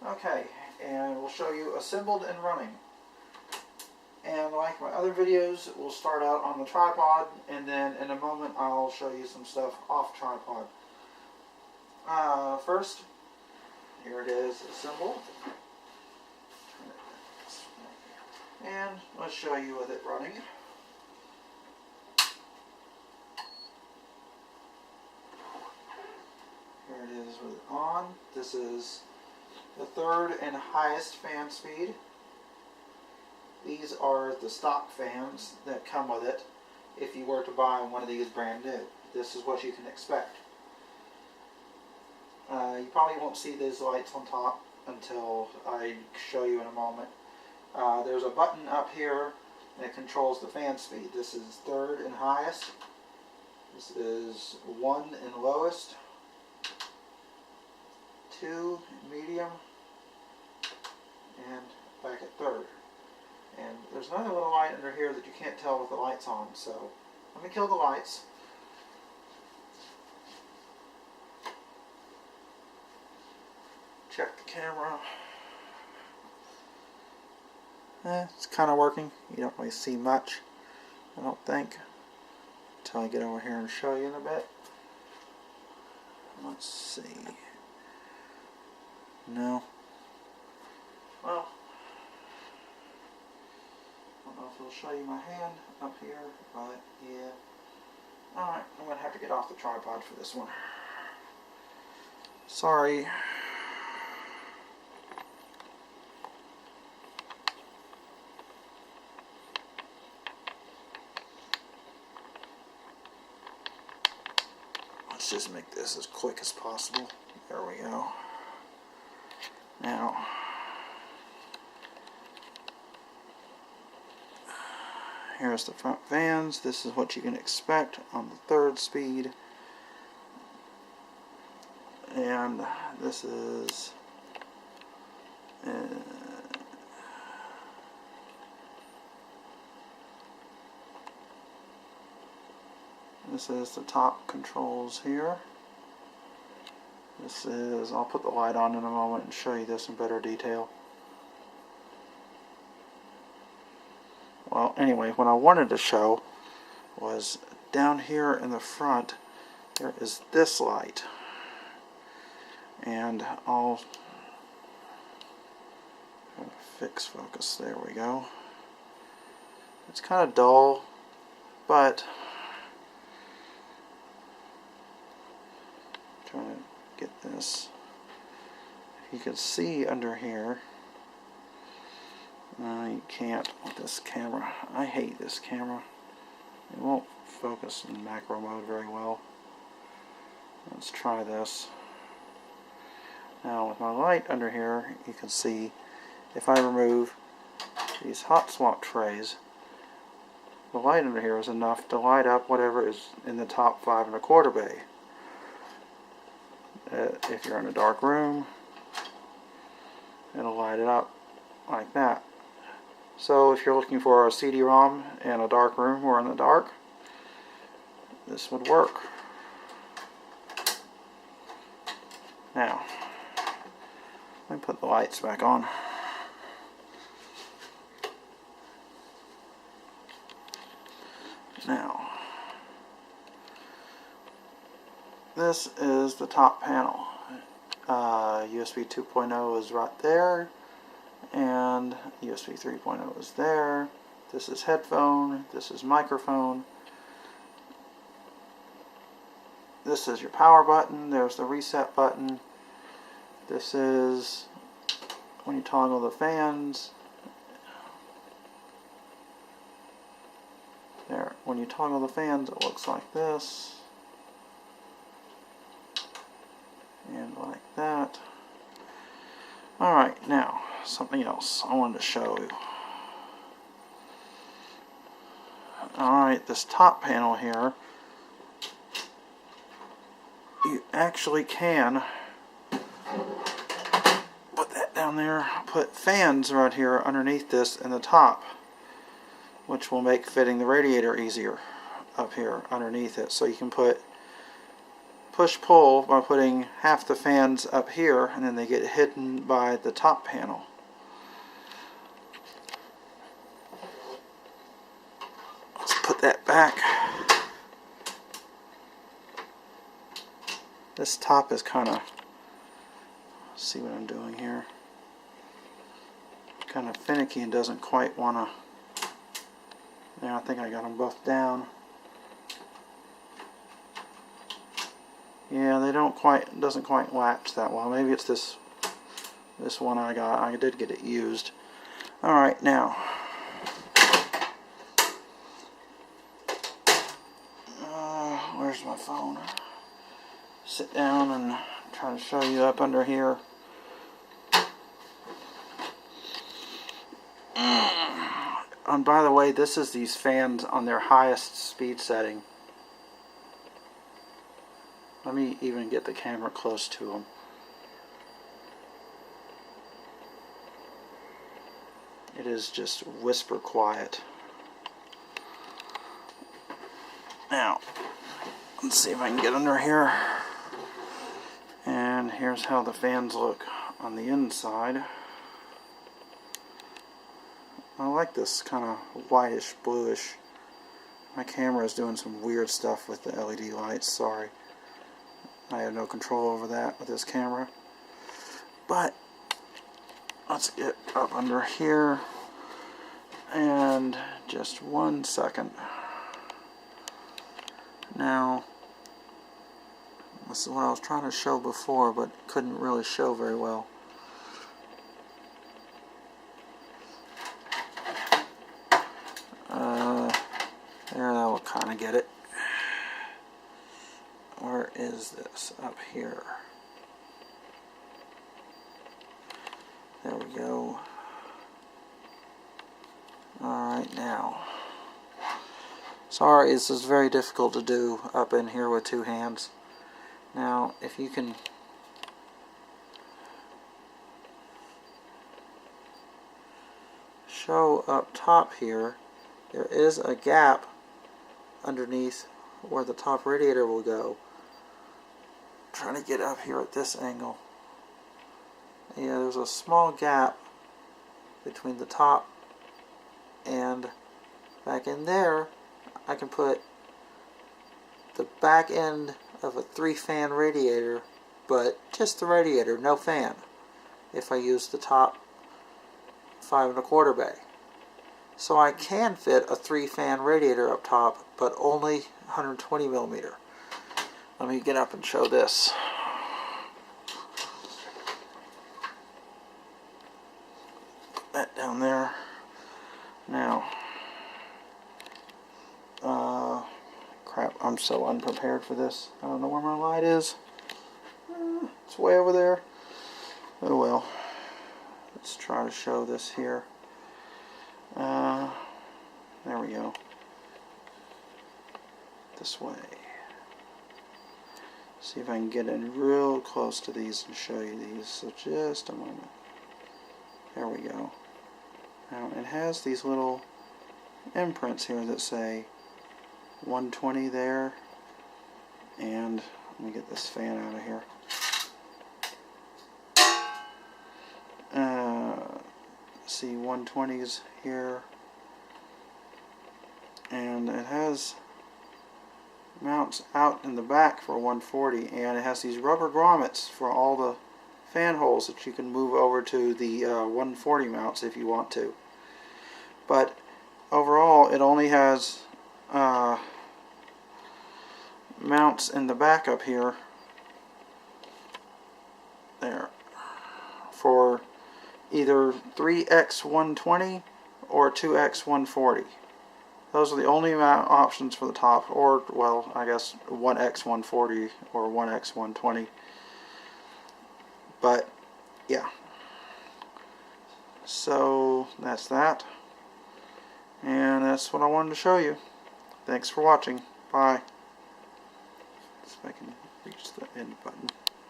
Okay, and we'll show you assembled and running. And like my other videos, we'll start out on the tripod, and then in a moment I'll show you some stuff off tripod. First, here it is assembled. And let's show you with it running. Here it is with it on. This is the third and highest fan speed. These are the stock fans that come with it if you were to buy one of these brand new. This is what you can expect. You probably won't see these lights on top until I show you in a moment. There's a button up here that controls the fan speed. This is third and highest. This is 1 and lowest. 2 medium. And back at third. And there's another little light under here that you can't tell with the lights on, so let me kill the lights. Check the camera. It's kind of working. You don't really see much, I don't think, until I get over here and show you in a bit. Let's see. No. Well, I don't know if it'll show you my hand up here, but yeah. Alright, I'm going to have to get off the tripod for this one. Sorry. Let's just make this as quick as possible. There we go. Now, here's the front fans. This is what you can expect on the third speed. And this is the top controls here. This is, I'll put the light on in a moment and show you this in better detail. Well, anyway, what I wanted to show was down here in the front, there is this light. And I'll try to fix focus. There we go. It's kind of dull, but trying to get this. If you can see under here, you can't with this camera. I hate this camera. It won't focus in macro mode very well. Let's try this. Now with my light under here, you can see if I remove these hot swap trays, the light under here is enough to light up whatever is in the top 5 1/4 bay. If you're in a dark room, it'll light it up like that. So if you're looking for a CD-ROM in a dark room or in the dark, this would work. Now, let me put the lights back on. Now, this is the top panel. USB 2.0 is right there, and USB 3.0 is there. This is headphone, this is microphone. This is your power button, there's the reset button. This is when you toggle the fans. There, when you toggle the fans, it looks like this. And like that. Alright, now, something else I wanted to show you. Alright, this top panel here, you actually can put that down there, put fans right here underneath this in the top, which will make fitting the radiator easier up here underneath it. So you can put push-pull by putting half the fans up here, and then they get hidden by the top panel. Let's put that back. This top is kind of, see what I'm doing here, kind of finicky and doesn't quite want to. There, I think I got them both down. Yeah, they don't quite, doesn't quite latch that well. Maybe it's this one I got. I did get it used. Alright, now where's my phone? Sit down and try to show you up under here. And by the way, this is these fans on their highest speed setting. Let me even get the camera close to them. It is just whisper quiet. Now, let's see if I can get under here. And here's how the fans look on the inside. I like this kind of whitish, bluish. My camera is doing some weird stuff with the LED lights, sorry. I have no control over that with this camera. But let's get up under here. And just 1 second. Now, this is what I was trying to show before, but couldn't really show very well. There, that will kind of get it. Where is this? Up here. There we go. Alright, now. Sorry, this is very difficult to do up in here with two hands. Now, if you can show up top here, there is a gap underneath where the top radiator will go. I'm trying to get up here at this angle. Yeah, there's a small gap between the top and back in there. I can put the back end of a 3-fan radiator, but just the radiator, no fan, if I use the top 5 1/4 bay. So I can fit a 3-fan radiator up top, but only 120 millimeter. Let me get up and show this. Put that down there. Now, crap, I'm so unprepared for this. I don't know where my light is. It's way over there. Oh well. Let's try to show this here. There we go. This way. See if I can get in real close to these and show you these. So just a moment. There we go. Now it has these little imprints here that say 120 there. And let me get this fan out of here. See 120s here, and it has mounts out in the back for 140, and it has these rubber grommets for all the fan holes that you can move over to the 140 mounts if you want to. But overall it only has mounts in the back up here there for either 3x120 or 2x140. Those are the only options for the top, or well, I guess 1x140 or 1x120. But yeah, so that's that, and that's what I wanted to show you. Thanks for watching. Bye. See if I can reach the end button.